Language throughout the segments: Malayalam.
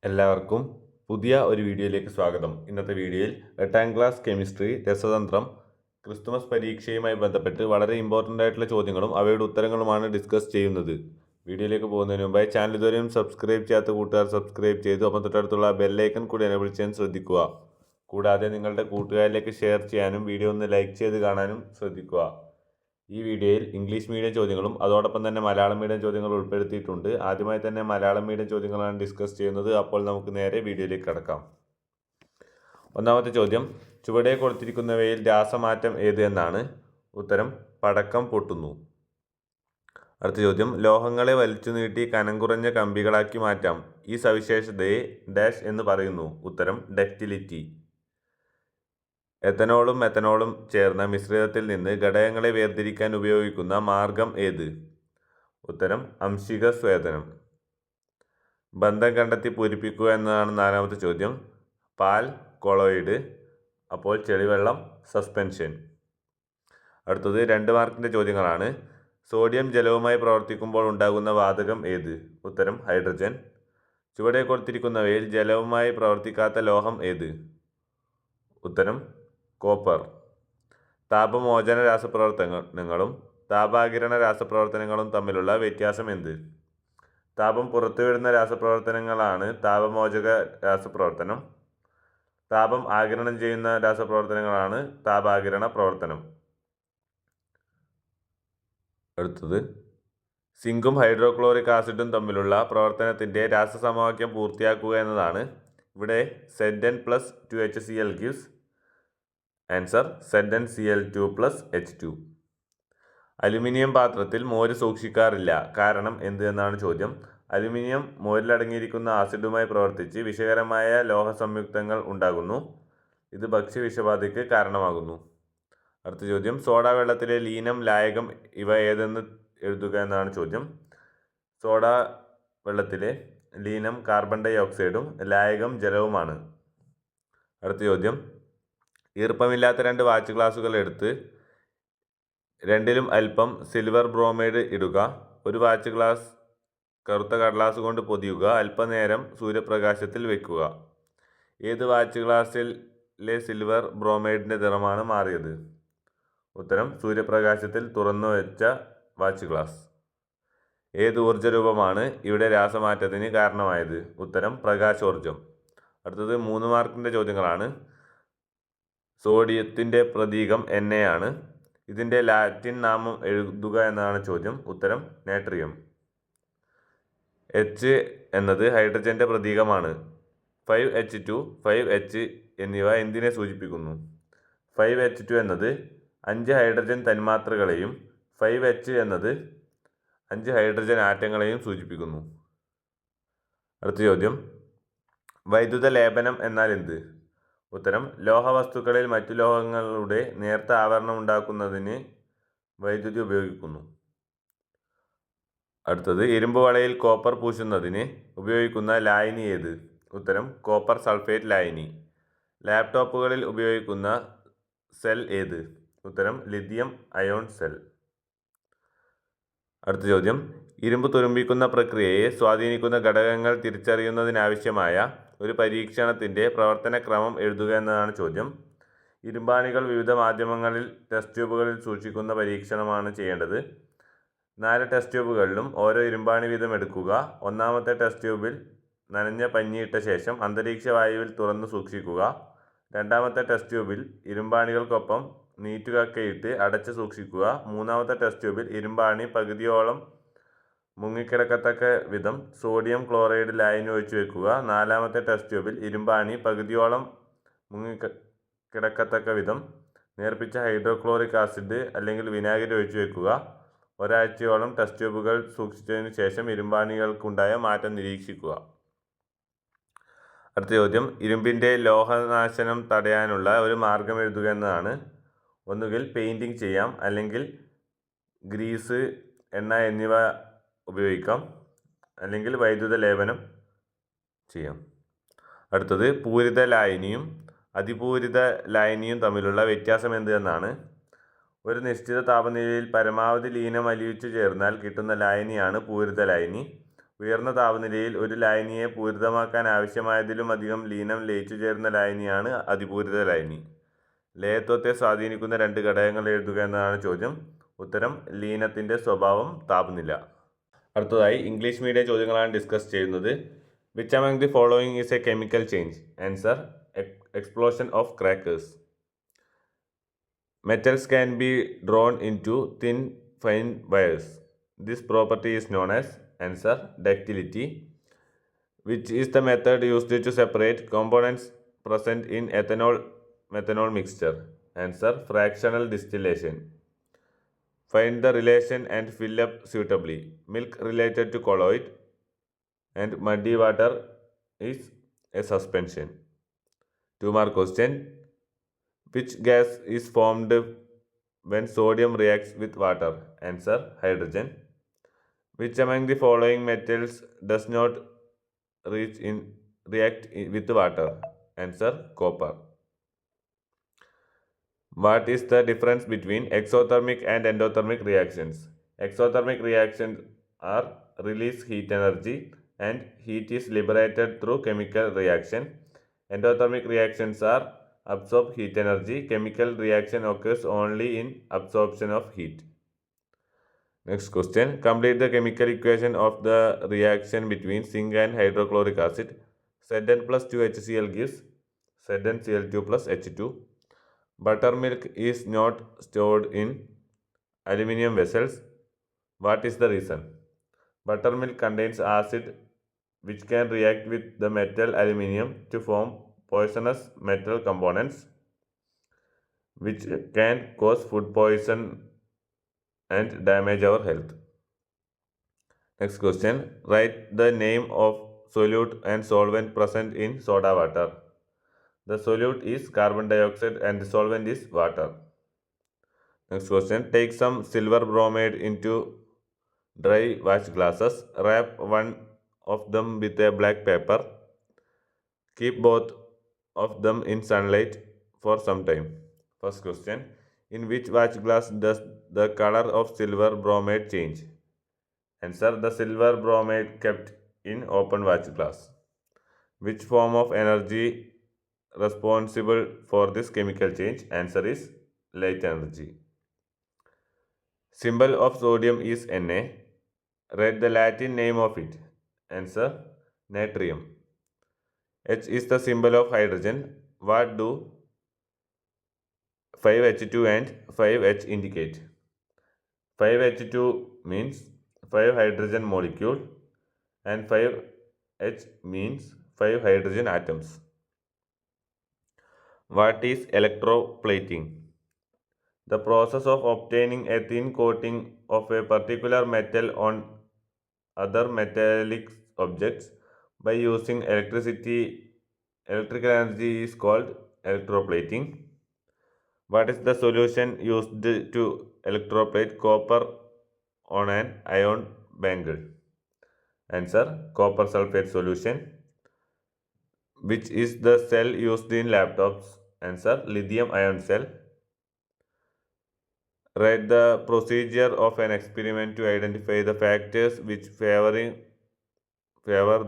എല്ലാവർക്കും പുതിയ ഒരു വീഡിയോയിലേക്ക് സ്വാഗതം. ഇന്നത്തെ വീഡിയോയിൽ 8ാം ക്ലാസ് കെമിസ്ട്രി രസതന്ത്രം ക്രിസ്തുമസ് പരീക്ഷയുമായി ബന്ധപ്പെട്ട് വളരെ ഇമ്പോർട്ടൻ്റ് ആയിട്ടുള്ള ചോദ്യങ്ങളും അവയുടെ ഉത്തരങ്ങളുമാണ് ഡിസ്കസ് ചെയ്യുന്നത്. വീഡിയോയിലേക്ക് പോകുന്നതിന് മുമ്പായി ചാനൽ ഇതുവരെയും സബ്സ്ക്രൈബ് ചെയ്യാത്ത കൂട്ടുകാർ സബ്സ്ക്രൈബ് ചെയ്തു ഒപ്പം തൊട്ടടുത്തുള്ള ബെല്ലൈക്കൺ കൂടി എനേബിൾ ചെയ്യാൻ ശ്രദ്ധിക്കുക. കൂടാതെ നിങ്ങളുടെ കൂട്ടുകാരിലേക്ക് ഷെയർ ചെയ്യാനും വീഡിയോ ഒന്ന് ലൈക്ക് ചെയ്ത് കാണാനും ശ്രദ്ധിക്കുക. ഈ വീഡിയോയിൽ ഇംഗ്ലീഷ് മീഡിയം ചോദ്യങ്ങളും അതോടൊപ്പം തന്നെ മലയാളം മീഡിയം ചോദ്യങ്ങളും ഉൾപ്പെടുത്തിയിട്ടുണ്ട്. ആദ്യമായി തന്നെ മലയാളം മീഡിയം ചോദ്യങ്ങളാണ് ഡിസ്കസ് ചെയ്യുന്നത്. അപ്പോൾ നമുക്ക് നേരെ വീഡിയോയിലേക്ക് കടക്കാം. ഒന്നാമത്തെ ചോദ്യം, ചുവടെ കൊടുത്തിരിക്കുന്നവയിൽ രാസമാറ്റം ഏത് എന്നാണ്. ഉത്തരം പടക്കം പൊട്ടുന്നു. അടുത്ത ചോദ്യം, ലോഹങ്ങളെ വലിച്ചു നീട്ടി കനം കുറഞ്ഞ കമ്പികളാക്കി മാറ്റാം. ഈ സവിശേഷതയെ ഡാഷ് എന്ന് പറയുന്നു. ഉത്തരം ഡക്റ്റിലിറ്റി. എത്തനോളും മെത്തനോളും ചേർന്ന മിശ്രിതത്തിൽ നിന്ന് ഘടകങ്ങളെ വേർതിരിക്കാൻ ഉപയോഗിക്കുന്ന മാർഗം ഏത്. ഉത്തരം അംശിക സ്വേദനം. ബന്ധം കണ്ടെത്തി പൂരിപ്പിക്കുക എന്നതാണ് നാലാമത്തെ ചോദ്യം. പാൽ കൊളോയിഡ്, അപ്പോൾ ചെളിവെള്ളം സസ്പെൻഷൻ. അടുത്തത് 2 മാർക്കിൻ്റെ ചോദ്യങ്ങളാണ്. സോഡിയം ജലവുമായി പ്രവർത്തിക്കുമ്പോൾ ഉണ്ടാകുന്ന വാതകം ഏത്. ഉത്തരം ഹൈഡ്രജൻ. ചുവടെ കൊടുത്തിരിക്കുന്നവയിൽ ജലവുമായി പ്രവർത്തിക്കാത്ത ലോഹം ഏത്. ഉത്തരം കോപ്പർ. താപമോചന രാസപ്രവർത്തനങ്ങളും താപാകിരണ രാസപ്രവർത്തനങ്ങളും തമ്മിലുള്ള വ്യത്യാസം എന്ത്. താപം പുറത്തുവിടുന്ന രാസപ്രവർത്തനങ്ങളാണ് താപമോചക രാസപ്രവർത്തനം. താപം ആഗിരണം ചെയ്യുന്ന രാസപ്രവർത്തനങ്ങളാണ് താപാകിരണ പ്രവർത്തനം. അടുത്തത്, സിങ്കും ഹൈഡ്രോക്ലോറിക് ആസിഡും തമ്മിലുള്ള പ്രവർത്തനത്തിൻ്റെ രാസസമവാക്യം പൂർത്തിയാക്കുക എന്നതാണ്. ഇവിടെ Zn + 2HCl gives answer ZnCl2 + H2. Aluminium പാത്രത്തിൽ മോര് സൂക്ഷിക്കാറില്ല. കാരണം എന്ത് എന്നാണ് ചോദ്യം. അലുമിനിയം മോരിലടങ്ങിയിരിക്കുന്ന ആസിഡുമായി പ്രവർത്തിച്ച് വിഷകരമായ ലോഹ സംയുക്തങ്ങൾ ഉണ്ടാകുന്നു. ഇത് ഭക്ഷ്യവിഷബാധയ്ക്ക് കാരണമാകുന്നു. അടുത്ത ചോദ്യം, സോഡാ വെള്ളത്തിലെ ലീനം, ലായകം ഇവ ഏതെന്ന് എഴുതുക എന്നാണ് ചോദ്യം. സോഡാ വെള്ളത്തിലെ ലീനം കാർബൺ ഡൈ ഓക്സൈഡും ലായകം ജലവുമാണ്. അടുത്ത ചോദ്യം, ഈർപ്പമില്ലാത്ത 2 വാച്ച് ഗ്ലാസുകൾ എടുത്ത് രണ്ടിലും അല്പം സിൽവർ ബ്രോമൈഡ് ഇടുക. ഒരു വാച്ച് ഗ്ലാസ് കറുത്ത കടലാസ് കൊണ്ട് പൊതിയുക. അല്പനേരം സൂര്യപ്രകാശത്തിൽ വയ്ക്കുക. ഏത് വാച്ച് ഗ്ലാസ്സിലെ സിൽവർ ബ്രോമൈഡിൻ്റെ നിറമാണ് മാറിയത്. ഉത്തരം സൂര്യപ്രകാശത്തിൽ തുറന്നു വെച്ച വാച്ച് ഗ്ലാസ്. ഏത് ഊർജ്ജരൂപമാണ് ഇവിടെ രാസമാറ്റത്തിന് കാരണമായത്. ഉത്തരം പ്രകാശോർജ്ജം. അടുത്തത് 3 മാർക്കിൻ്റെ ചോദ്യങ്ങളാണ്. സോഡിയത്തിൻ്റെ പ്രതീകം Na ആണ്. ഇതിൻ്റെ ലാറ്റിൻ നാമം എഴുതുക എന്നതാണ് ചോദ്യം. ഉത്തരം നാട്രിയം. H എന്നത് ഹൈഡ്രജൻ്റെ പ്രതീകമാണ്. 5H2, 5H എന്നിവ എന്തിനെ സൂചിപ്പിക്കുന്നു. 5H2 എന്നത് 5 ഹൈഡ്രജൻ തന്മാത്രകളെയും 5H എന്നത് 5 ഹൈഡ്രജൻ ആറ്റങ്ങളെയും സൂചിപ്പിക്കുന്നു. അടുത്ത ചോദ്യം, വൈദ്യുത ലേപനം എന്നാൽ എന്ത്. ഉത്തരം ലോഹവസ്തുക്കളിൽ മറ്റു ലോഹങ്ങളുടെ നേർത്ത ആവരണം ഉണ്ടാക്കുന്നതിന് വൈദ്യുതി ഉപയോഗിക്കുന്നു. അടുത്തത്, ഇരുമ്പ് വളയിൽ കോപ്പർ പൂശുന്നതിന് ഉപയോഗിക്കുന്ന ലായനി ഏത്. ഉത്തരം കോപ്പർ സൾഫേറ്റ് ലായനി. ലാപ്ടോപ്പുകളിൽ ഉപയോഗിക്കുന്ന സെൽ ഏത്. ഉത്തരം ലിഥിയം അയോൺ സെൽ. അടുത്ത ചോദ്യം, ഇരുമ്പ് തുരുമ്പിക്കുന്ന പ്രക്രിയയെ സ്വാധീനിക്കുന്ന ഘടകങ്ങൾ തിരിച്ചറിയുന്നതിനാവശ്യമായ ഒരു പരീക്ഷണത്തിൻ്റെ പ്രവർത്തനക്രമം എഴുതുക എന്നതാണ് ചോദ്യം. ഇരുമ്പാണികൾ വിവിധ മാധ്യമങ്ങളിൽ ടെസ്റ്റ് ട്യൂബുകളിൽ സൂക്ഷിക്കുന്ന പരീക്ഷണമാണ് ചെയ്യേണ്ടത്. 4 ടെസ്റ്റ് ട്യൂബുകളിലും ഓരോ ഇരുമ്പാണി വീതം എടുക്കുക. ഒന്നാമത്തെ ടെസ്റ്റ് ട്യൂബിൽ നനഞ്ഞ പഞ്ഞിയിട്ട ശേഷം അന്തരീക്ഷ വായുവിൽ തുറന്നു സൂക്ഷിക്കുക. രണ്ടാമത്തെ ടെസ്റ്റ് ട്യൂബിൽ ഇരുമ്പാണികൾക്കൊപ്പം നീറ്റുകക്കയിട്ട് അടച്ച് സൂക്ഷിക്കുക. മൂന്നാമത്തെ ടെസ്റ്റ് ട്യൂബിൽ ഇരുമ്പാണി പകുതിയോളം മുങ്ങിക്കിടക്കത്തക്ക വിധം സോഡിയം ക്ലോറൈഡ് ലായനി ഒഴിച്ചു വെക്കുക. നാലാമത്തെ ടെസ്റ്റ് ട്യൂബിൽ ഇരുമ്പാണി പകുതിയോളം മുങ്ങിക്കിടക്കത്തക്ക വിധം നേർപ്പിച്ച ഹൈഡ്രോക്ലോറിക് ആസിഡ് അല്ലെങ്കിൽ വിനാഗിരി ഒഴിച്ചു വെക്കുക. ഒരാഴ്ചയോളം ടെസ്റ്റ് ട്യൂബുകൾ സൂക്ഷിച്ചതിനു ശേഷം ഇരുമ്പാണികൾക്കുണ്ടായ മാറ്റം നിരീക്ഷിക്കുക. അടുത്ത ചോദ്യം, ഇരുമ്പിൻ്റെ ലോഹനാശനം തടയാനുള്ള ഒരു മാർഗം എഴുതുക എന്നതാണ്. ഒന്നുകിൽ പെയിൻറ്റിങ് ചെയ്യാം, അല്ലെങ്കിൽ ഗ്രീസ്, എണ്ണ എന്നിവ ഉപയോഗിക്കാം, അല്ലെങ്കിൽ വൈദ്യുത ലേപനം ചെയ്യാം. അടുത്തത്, പൂരിത ലായനിയും അതിപൂരിത ലായനിയും തമ്മിലുള്ള വ്യത്യാസം എന്ത് എന്നാണ്. ഒരു നിശ്ചിത താപനിലയിൽ പരമാവധി ലീനം അലിയിച്ചു ചേർന്നാൽ കിട്ടുന്ന ലായനിയാണ് പൂരിത ലായനി. ഉയർന്ന താപനിലയിൽ ഒരു ലായനിയെ പൂരിതമാക്കാൻ ആവശ്യമായതിലും അധികം ലീനം ലയിച്ചു ചേരുന്ന ലായനിയാണ് അതിപൂരിത ലായനി. ലയത്വത്തെ സ്വാധീനിക്കുന്ന 2 ഘടകങ്ങൾ എഴുതുക എന്നതാണ് ചോദ്യം. ഉത്തരം ലീനത്തിൻ്റെ സ്വഭാവം, താപനില. അടുത്തതായി ഇംഗ്ലീഷ് മീഡിയം ചോദ്യങ്ങളാണ് ഡിസ്കസ് ചെയ്യുന്നത്. Which among the following is A chemical change? Answer explosion of crackers. Metals can be drawn into thin fine wires. This property is known as answer ductility. Which is the method used to separate components present in ethanol-methanol mixture? Answer fractional distillation. Find the relation and fill up suitably. Milk related to colloid and muddy water is a suspension. 2-mark question. Which gas is formed when sodium reacts with water? Answer hydrogen. Which among the following metals does not react with water? Answer copper. What is the difference between exothermic and endothermic reactions? Exothermic reactions are release heat energy and heat is liberated through chemical reaction. Endothermic reactions are absorb heat energy. Chemical reaction occurs only in absorption of heat. Next question. Complete the chemical equation of the reaction between zinc and hydrochloric acid. Zn plus 2HCl gives ZnCl2 plus H2. Buttermilk is not stored in aluminium vessels. What is the reason? Buttermilk contains acid which can react with the metal aluminium to form poisonous metal components which can cause food poison and damage our health. Next question. Write the name of solute and solvent present in soda water. The solute is carbon dioxide and the solvent is water. Next question. Take some silver bromide into dry watch glasses. Wrap one of them with a black paper. Keep both of them in sunlight for some time. First question. In which watch glass does the color of silver bromide change? Answer. The silver bromide kept in open watch glass. Which form of energy responsible for this chemical change? Answer is light energy. Symbol of sodium is Na. Write the Latin name of it. Answer natrium. H is the symbol of hydrogen. What do 5H2 and 5H indicate? 5H2 means 5 hydrogen molecule and 5H means 5 hydrogen atoms. What is electroplating? The process of obtaining a thin coating of a particular metal on other metallic objects by using electrical energy is called electroplating. What is the solution used to electroplate copper on an ion bangle? Answer copper sulfate solution. Which is the cell used in laptops? Answer lithium ion cell. Write the procedure of an experiment to identify the factors which favor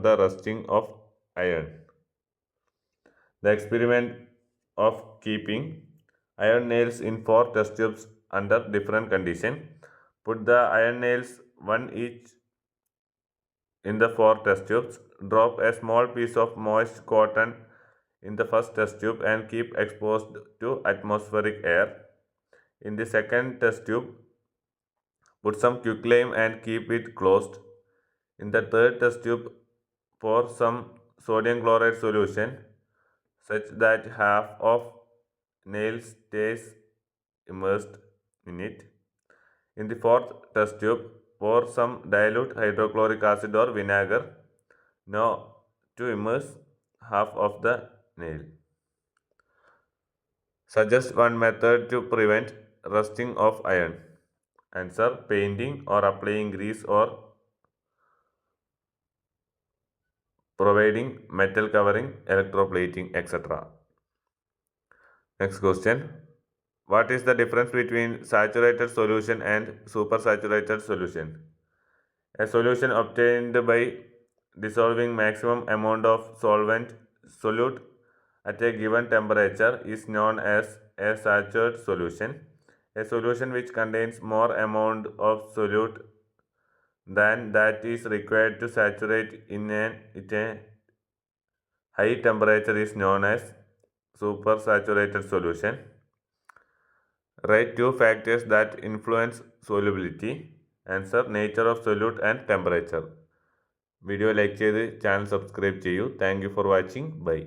the rusting of iron. The experiment of keeping iron nails in 4 test tubes under different conditions. Put the iron nails one each in the 4 test tubes. Drop a small piece of moist cotton in the first test tube and keep exposed to atmospheric air. In the second test tube, put some quicklime and keep it closed. In the third test tube, pour some sodium chloride solution such that half of nail stays immersed in it. In the fourth test tube, pour some dilute hydrochloric acid or vinegar now to immerse half of the nail. Suggest one method to prevent rusting of iron. Answer painting or applying grease or providing metal covering, electroplating, etc. Next question. What is the difference between saturated solution and supersaturated solution? A solution obtained by dissolving maximum amount of solute at a given temperature is known as a saturated solution. A solution which contains more amount of solute than that is required to saturate at a high temperature is known as supersaturated solution. Write two factors that influence solubility. Answer: nature of solute and temperature. Video like ചെയ്ത് ചാനൽ സബ്സ്ക്രൈബ് ചെയ്യൂ. Thank you for watching. By.